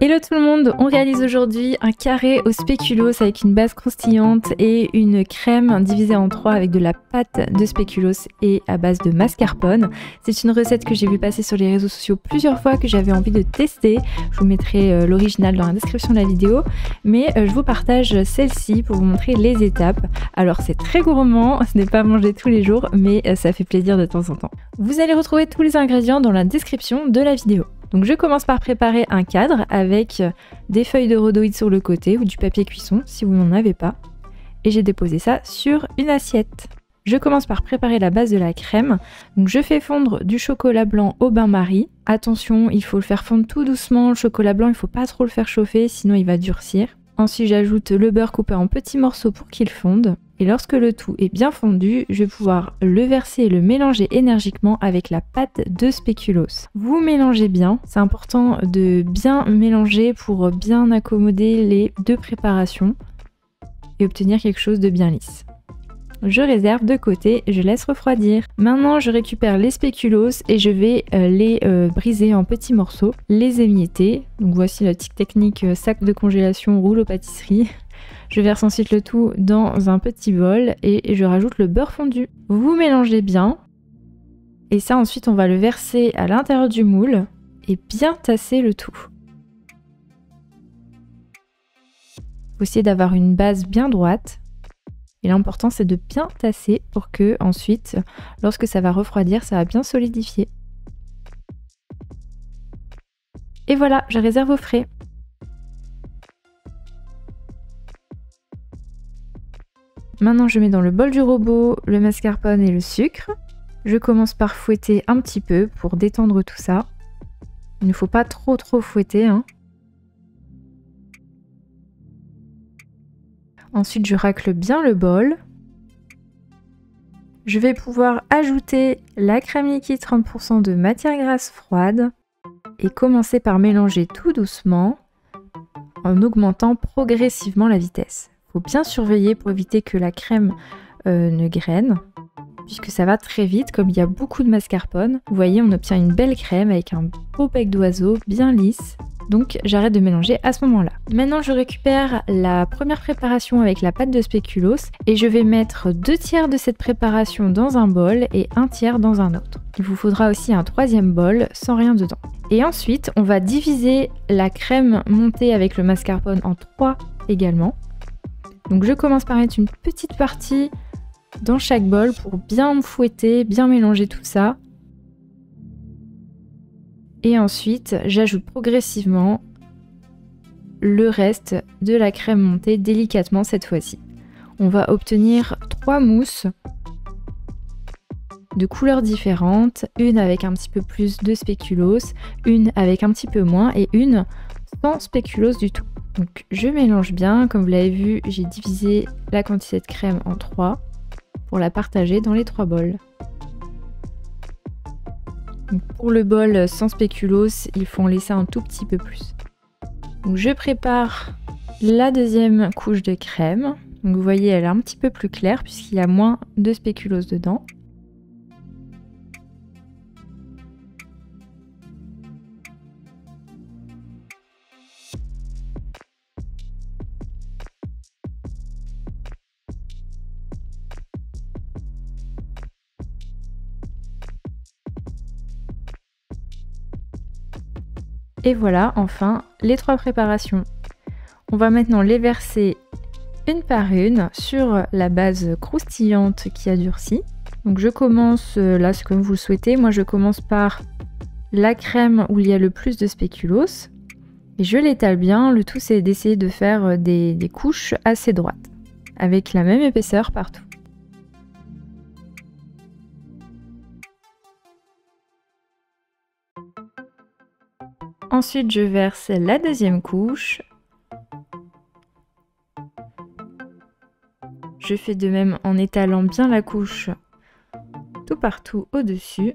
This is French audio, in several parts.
Hello tout le monde, on réalise aujourd'hui un carré au spéculoos avec une base croustillante et une crème divisée en 3 avec de la pâte de spéculoos et à base de mascarpone. C'est une recette que j'ai vu passer sur les réseaux sociaux plusieurs fois, que j'avais envie de tester. Je vous mettrai l'original dans la description de la vidéo, mais je vous partage celle-ci pour vous montrer les étapes. Alors c'est très gourmand, ce n'est pas à manger tous les jours, mais ça fait plaisir de temps en temps. Vous allez retrouver tous les ingrédients dans la description de la vidéo. Donc je commence par préparer un cadre avec des feuilles de rhodoïde sur le côté ou du papier cuisson si vous n'en avez pas. Et j'ai déposé ça sur une assiette. Je commence par préparer la base de la crème. Donc je fais fondre du chocolat blanc au bain-marie. Attention, il faut le faire fondre tout doucement. Le chocolat blanc, il ne faut pas trop le faire chauffer, sinon il va durcir. Ensuite, j'ajoute le beurre coupé en petits morceaux pour qu'il fonde. Et lorsque le tout est bien fondu, je vais pouvoir le verser et le mélanger énergiquement avec la pâte de spéculoos. Vous mélangez bien, c'est important de bien mélanger pour bien accommoder les deux préparations et obtenir quelque chose de bien lisse. Je réserve de côté, je laisse refroidir. Maintenant, je récupère les spéculoos et je vais les briser en petits morceaux, les émietter. Donc voici la petite technique sac de congélation rouleau pâtisserie. Je verse ensuite le tout dans un petit bol et je rajoute le beurre fondu. Vous mélangez bien et ça ensuite on va le verser à l'intérieur du moule et bien tasser le tout. Faut essayer d'avoir une base bien droite et l'important c'est de bien tasser pour que ensuite lorsque ça va refroidir ça va bien solidifier. Et voilà, je réserve au frais. Maintenant, je mets dans le bol du robot le mascarpone et le sucre. Je commence par fouetter un petit peu pour détendre tout ça. Il ne faut pas trop fouetter, hein. Ensuite, je racle bien le bol. Je vais pouvoir ajouter la crème liquide 30% de matière grasse froide et commencer par mélanger tout doucement en augmentant progressivement la vitesse. Il faut bien surveiller pour éviter que la crème ne graine, puisque ça va très vite, comme il y a beaucoup de mascarpone. Vous voyez, on obtient une belle crème avec un beau bec d'oiseau, bien lisse. Donc j'arrête de mélanger à ce moment-là. Maintenant, je récupère la première préparation avec la pâte de spéculoos et je vais mettre 2 tiers de cette préparation dans un bol et 1 tiers dans un autre. Il vous faudra aussi un 3e bol sans rien dedans. Et ensuite, on va diviser la crème montée avec le mascarpone en 3 également. Donc je commence par mettre une petite partie dans chaque bol pour bien fouetter, bien mélanger tout ça. Et ensuite, j'ajoute progressivement le reste de la crème montée délicatement cette fois-ci. On va obtenir 3 mousses de couleurs différentes, une avec un petit peu plus de spéculoos, une avec un petit peu moins et une sans spéculoos du tout. Donc je mélange bien, comme vous l'avez vu, j'ai divisé la quantité de crème en 3 pour la partager dans les 3 bols. Donc pour le bol sans spéculoos, il faut en laisser un tout petit peu plus. Donc je prépare la 2e couche de crème. Donc vous voyez, elle est un petit peu plus claire puisqu'il y a moins de spéculoos dedans. Et voilà, enfin, les 3 préparations. On va maintenant les verser une par une sur la base croustillante qui a durci. Donc je commence, là c'est comme vous le souhaitez, moi je commence par la crème où il y a le plus de spéculoos. Et je l'étale bien, le tout c'est d'essayer de faire des couches assez droites, avec la même épaisseur partout. Ensuite, je verse la 2e couche. Je fais de même en étalant bien la couche tout partout au-dessus.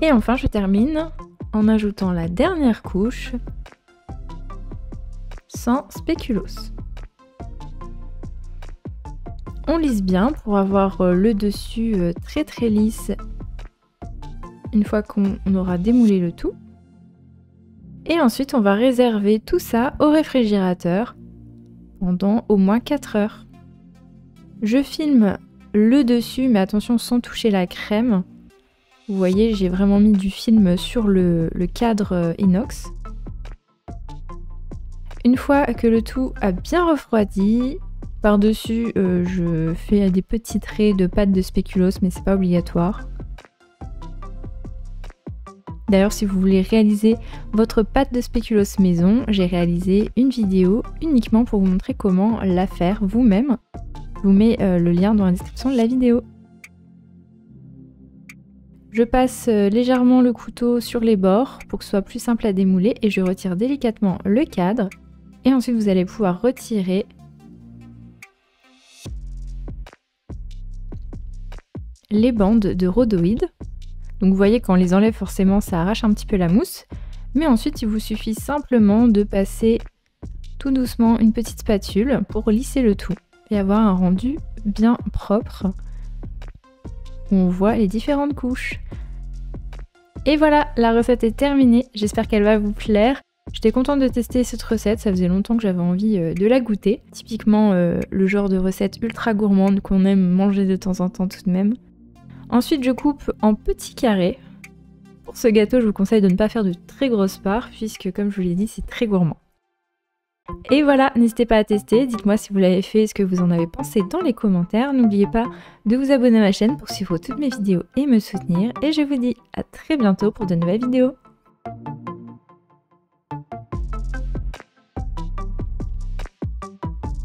Et enfin, je termine en ajoutant la dernière couche sans spéculoos. On lisse bien pour avoir le dessus très lisse une fois qu'on aura démoulé le tout. Et ensuite, on va réserver tout ça au réfrigérateur pendant au moins 4 heures. Je filme le dessus, mais attention sans toucher la crème. Vous voyez, j'ai vraiment mis du film sur le cadre inox. Une fois que le tout a bien refroidi, par-dessus, je fais des petits traits de pâte de spéculoos, mais c'est pas obligatoire. D'ailleurs, si vous voulez réaliser votre pâte de spéculoos maison, j'ai réalisé une vidéo uniquement pour vous montrer comment la faire vous-même. Je vous mets le lien dans la description de la vidéo. Je passe légèrement le couteau sur les bords pour que ce soit plus simple à démouler et je retire délicatement le cadre. Et ensuite, vous allez pouvoir retirer les bandes de rhodoïdes. Donc vous voyez, quand on les enlève, forcément, ça arrache un petit peu la mousse. Mais ensuite, il vous suffit simplement de passer tout doucement une petite spatule pour lisser le tout et avoir un rendu bien propre où on voit les différentes couches. Et voilà, la recette est terminée. J'espère qu'elle va vous plaire. J'étais contente de tester cette recette, ça faisait longtemps que j'avais envie de la goûter. Typiquement le genre de recette ultra gourmande qu'on aime manger de temps en temps tout de même. Ensuite, je coupe en petits carrés. Pour ce gâteau, je vous conseille de ne pas faire de très grosses parts puisque, comme je vous l'ai dit, c'est très gourmand. Et voilà, n'hésitez pas à tester, dites-moi si vous l'avez fait et ce que vous en avez pensé dans les commentaires. N'oubliez pas de vous abonner à ma chaîne pour suivre toutes mes vidéos et me soutenir. Et je vous dis à très bientôt pour de nouvelles vidéos.